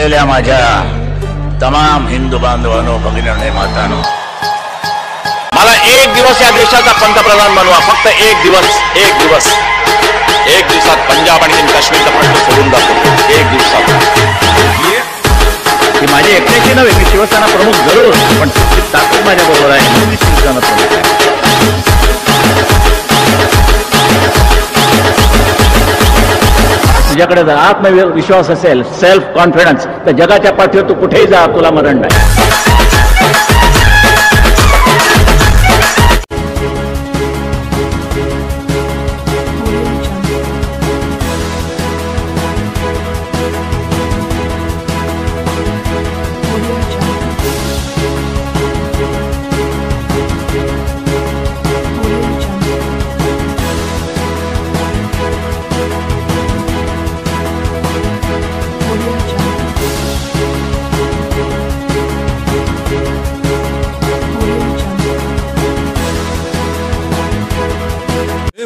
माझ्या तमाम हिंदू बांधवांनो, भगिनींनो, मातांनो, मला एक दिवस या देशाचा पंतप्रधान बनवा. फक्त एक दिवस. एक दिवसात पंजाब आणि काश्मीरचा प्रश्न सोडून दाखवतो. एक दिवसात. ही माझी एकट्याची नव्हे, मी शिवसेना प्रमुख जरूर, पण ताकद माझ्या बरोबर आहे. मी शिवसेना प्रमुख आहे. तुझ्याकडे जर आत्मविश्वास असेल, सेल्फ कॉन्फिडन्स, तर जगाच्या पाठीवर तू कुठेही जा, तुला मरण नाही.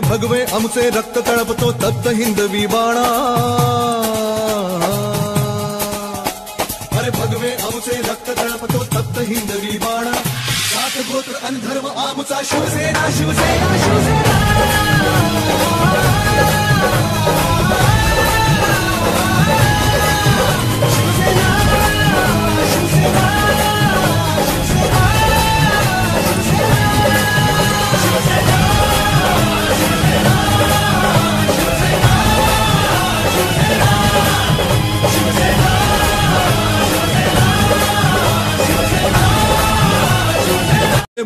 भगवे आमचे रक्त तळपतो तप्त हिंदवी बाणा. अरे भगवे आमचे रक्त तळपतो तप्त हिंदवी बाणा. जात गोत्र आणि धर्म आमचा शिवसेना शिवसेना शिवसेना.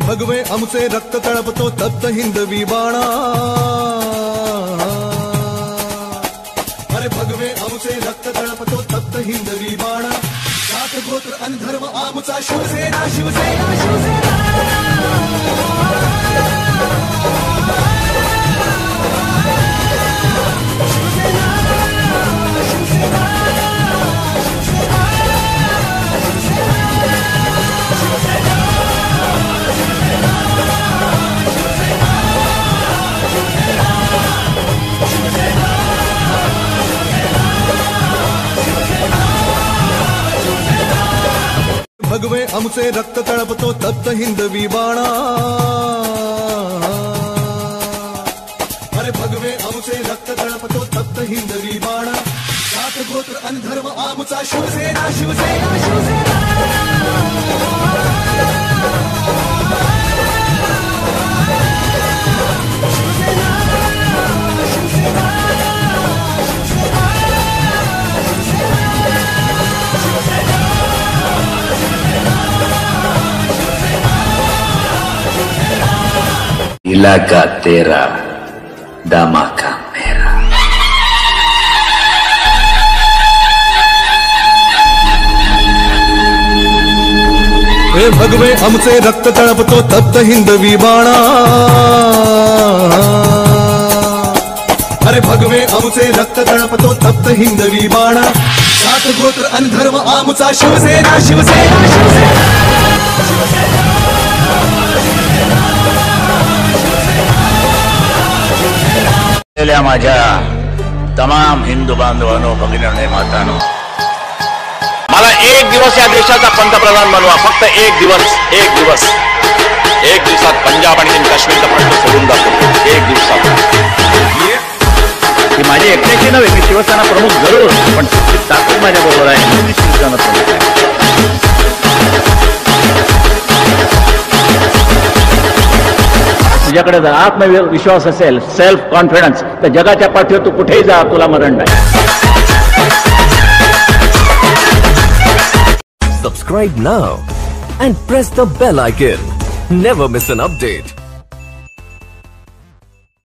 भगवे आमचे रक्त तळपतो तप्त हिंदवी बाणा. अरे भगवे आमचे रक्त तळपतो तप्त हिंदवी बाणा. जात गोत्र आणि धर्म आमचा शिवसेना शिवसेना शिवसेना. भगवे आमचे रक्त तळपतो तप्त हिंदवी बाणा. अरे भगवे आमचे रक्त तळपतो तप्त हिंदवी बाणा. जात गोत्र आणि धर्म आमचा शिवसेना शिवसेना शिवसेना. इलाका तेरा, धमाका मेरा. हे भगवे आमचे रक्त तळपतो तप्त हिंदवी बाणा. अरे भगवे आमचे रक्त तळपतो तप्त हिंदवी बाणा. जात गोत्र आणि धर्म आमचा शिवसेना शिवसेना शिवसेना. माझ्या तमाम हिंदू बांधवांनो, भगिनींनो, मातांनो, मला एक दिवस या देशाचा पंतप्रधान बनवा. फक्त एक दिवस. एक दिवसात पंजाब आणि काश्मीरचा प्रश्न सोडून दाखवतो. एक दिवसात. ही माझी एकट्याची नव्हे, मी शिवसेना प्रमुख जरूर, पण ताकद माझ्या बरोबर आहे. मी शिवसेना प्रमुख आहे. तुझ्याकडे जर आत्मविश्वास असेल, सेल्फ कॉन्फिडन्स, तर जगाच्या पाठीवर तू कुठेही जा, तुला मरण नाही. Subscribe now and press the bell icon. Never miss an update.